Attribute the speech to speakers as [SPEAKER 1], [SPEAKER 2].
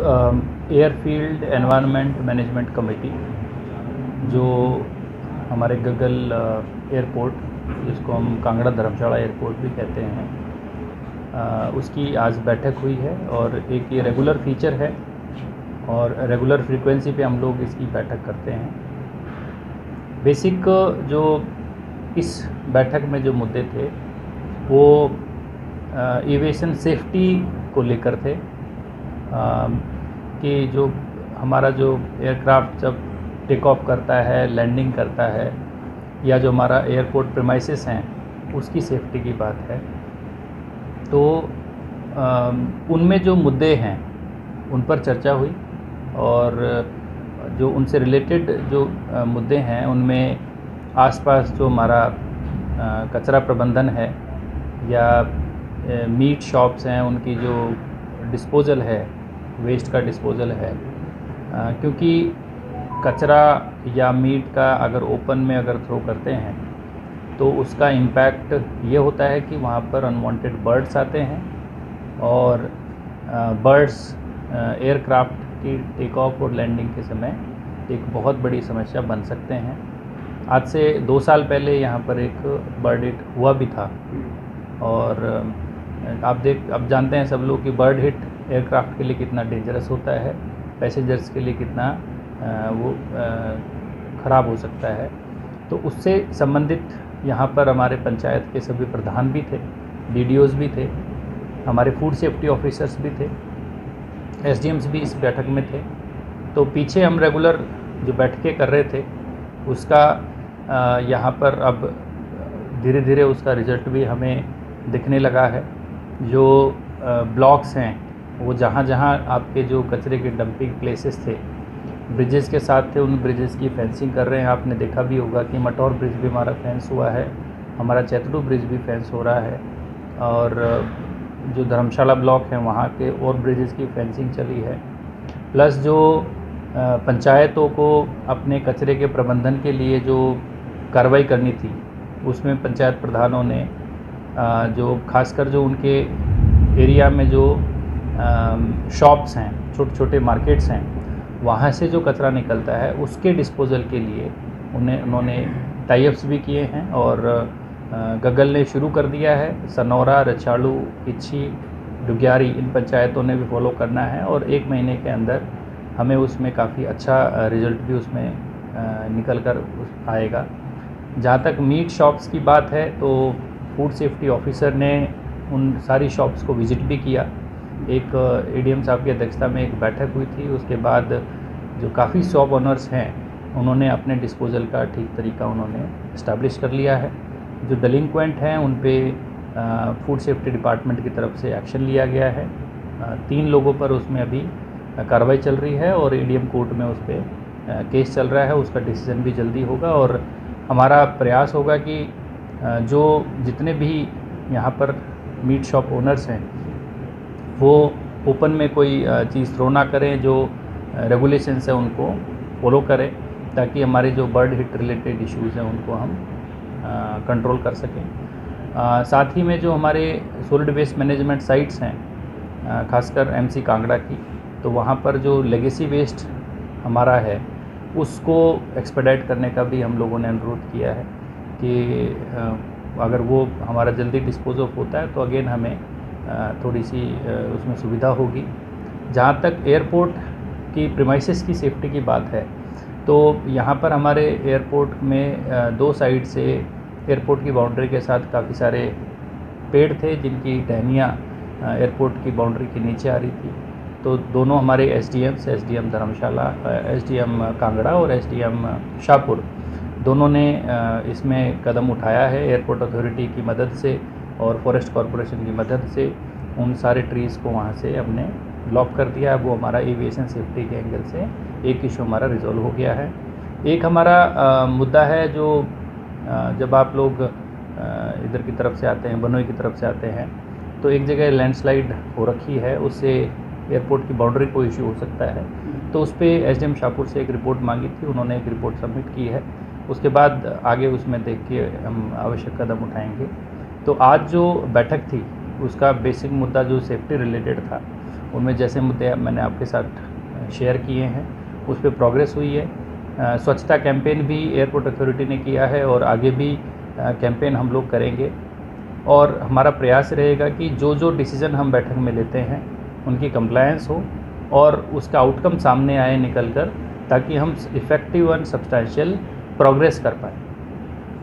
[SPEAKER 1] Airfield environment management committee जो हमारे Gaggal airport, जिसको हम कांगड़ा धर्मशाला एयरपोर्ट भी कहते हैं, उसकी आज बैठक हुई है। और एक ये रेगुलर फीचर है और रेगुलर फ्रीक्वेंसी पे हम लोग इसकी बैठक करते हैं। बेसिक जो इस बैठक में जो मुद्दे थे वो एविएशन सेफ्टी को लेकर थे, कि जो हमारा जो एयरक्राफ्ट जब टेक ऑफ करता है, लैंडिंग करता है, या जो हमारा एयरपोर्ट प्रीमाइसेस हैं उसकी सेफ्टी की बात है। तो उनमें जो मुद्दे हैं उन पर चर्चा हुई, और जो उनसे रिलेटेड जो मुद्दे हैं उनमें आसपास जो हमारा कचरा प्रबंधन है या मीट शॉप्स हैं उनकी जो डिस्पोज़ल है, वेस्ट का डिस्पोज़ल है, क्योंकि कचरा या मीट का अगर ओपन में अगर थ्रो करते हैं तो उसका इम्पैक्ट ये होता है कि वहाँ पर अनवांटेड बर्ड्स आते हैं, और बर्ड्स एयरक्राफ्ट की टेक ऑफ और लैंडिंग के समय एक बहुत बड़ी समस्या बन सकते हैं। आज से 2 साल पहले यहाँ पर एक बर्ड हिट हुआ भी था, और आप जानते हैं सब लोग कि बर्ड हिट एयरक्राफ्ट के लिए कितना डेंजरस होता है, पैसेंजर्स के लिए कितना वो ख़राब हो सकता है। तो उससे संबंधित यहाँ पर हमारे पंचायत के सभी प्रधान भी थे, डीडीओज़ भी थे, हमारे फूड सेफ्टी ऑफिसर्स भी थे, एसडीएम्स भी इस बैठक में थे। तो पीछे हम रेगुलर जो बैठकें कर रहे थे उसका यहाँ पर अब धीरे धीरे उसका रिज़ल्ट भी हमें दिखने लगा है। जो ब्लॉक्स हैं वो जहाँ जहाँ आपके जो कचरे के डंपिंग प्लेसेस थे, ब्रिजेस के साथ थे, उन ब्रिजेस की फेंसिंग कर रहे हैं। आपने देखा भी होगा कि मटौर ब्रिज भी हमारा फेंस हुआ है, हमारा चैतडू ब्रिज भी फेंस हो रहा है, और जो धर्मशाला ब्लॉक है वहाँ के और ब्रिजेस की फेंसिंग चली है। प्लस जो पंचायतों को अपने कचरे के प्रबंधन के लिए जो कार्रवाई करनी थी उसमें पंचायत प्रधानों ने जो खासकर जो उनके एरिया में जो शॉप्स हैं, छोटे छोटे मार्केट्स हैं, वहाँ से जो कचरा निकलता है उसके डिस्पोज़ल के लिए उन्होंने टाई-अप्स भी किए हैं, और गगल ने शुरू कर दिया है। सनौरा, रछाड़ू, किच्छी, डुग्यारी, इन पंचायतों ने भी फॉलो करना है, और 1 महीने के अंदर हमें उसमें काफ़ी अच्छा रिज़ल्ट भी उसमें निकल कर आएगा। जहाँ तक मीट शॉप्स की बात है तो फूड सेफ्टी ऑफिसर ने उन सारी शॉप्स को विज़िट भी किया। एक एडीएम साहब की अध्यक्षता में एक बैठक हुई थी। उसके बाद जो काफ़ी शॉप ओनर्स हैं उन्होंने अपने डिस्पोज़ल का ठीक तरीका उन्होंने इस्टेब्लिश कर लिया है। जो डेलिंक्वेंट हैं उन पे फूड सेफ्टी डिपार्टमेंट की तरफ से एक्शन लिया गया है। 3 लोगों पर उसमें अभी कार्रवाई चल रही है, और एडीएम कोर्ट में उस पर केस चल रहा है। उसका डिसीज़न भी जल्दी होगा, और हमारा प्रयास होगा कि जो जितने भी यहाँ पर मीट शॉप ओनर्स हैं वो ओपन में कोई चीज़ थ्रो ना करें, जो रेगुलेशंस हैं उनको फॉलो करें, ताकि हमारे जो बर्ड हिट रिलेटेड इश्यूज़ हैं उनको हम कंट्रोल कर सकें। साथ ही में जो हमारे सॉलिड वेस्ट मैनेजमेंट साइट्स हैं, खासकर एमसी कांगड़ा की, तो वहाँ पर जो लेगेसी वेस्ट हमारा है उसको एक्सपेडाइट करने का भी हम लोगों ने अनुरोध किया है कि अगर वो हमारा जल्दी डिस्पोज ऑफ होता है तो अगेन हमें थोड़ी सी उसमें सुविधा होगी। जहाँ तक एयरपोर्ट की प्रीमाइसेस की सेफ्टी की बात है, तो यहाँ पर हमारे एयरपोर्ट में 2 साइड से एयरपोर्ट की बाउंड्री के साथ काफ़ी सारे पेड़ थे जिनकी टहनियाँ एयरपोर्ट की बाउंड्री के नीचे आ रही थी। तो दोनों हमारे एसडीएम धर्मशाला, एसडीएम कांगड़ा और एसडीएम शाहपुर, दोनों ने इसमें कदम उठाया है एयरपोर्ट अथॉरिटी की मदद से और फॉरेस्ट कॉरपोरेशन की मदद से। उन सारे ट्रीज़ को वहाँ से हमने ब्लॉक कर दिया है। वो हमारा एविएशन सेफ्टी के एंगल से एक इशू हमारा रिजॉल्व हो गया है। एक हमारा मुद्दा है जो जब आप लोग इधर की तरफ से आते हैं, बनोई की तरफ से आते हैं, तो एक जगह लैंडस्लाइड हो रखी है, उससे एयरपोर्ट की बाउंड्री को इशू हो सकता है। तो उस पर एसडीएम शाहपुर से एक रिपोर्ट मांगी थी, उन्होंने एक रिपोर्ट सबमिट की है। उसके बाद आगे उसमें देख के हम आवश्यक कदम उठाएंगे। तो आज जो बैठक थी उसका बेसिक मुद्दा जो सेफ्टी रिलेटेड था उनमें जैसे मुद्दे मैंने आपके साथ शेयर किए हैं उस पर प्रोग्रेस हुई है। स्वच्छता कैंपेन भी एयरपोर्ट अथॉरिटी ने किया है और आगे भी कैंपेन हम लोग करेंगे और हमारा प्रयास रहेगा कि जो जो डिसीज़न हम बैठक में लेते हैं उनकी कंप्लायंस हो और उसका आउटकम सामने आए निकल कर, ताकि हम इफ़ेक्टिव एंड सब्सटैंशियल प्रोग्रेस कर पाएँ।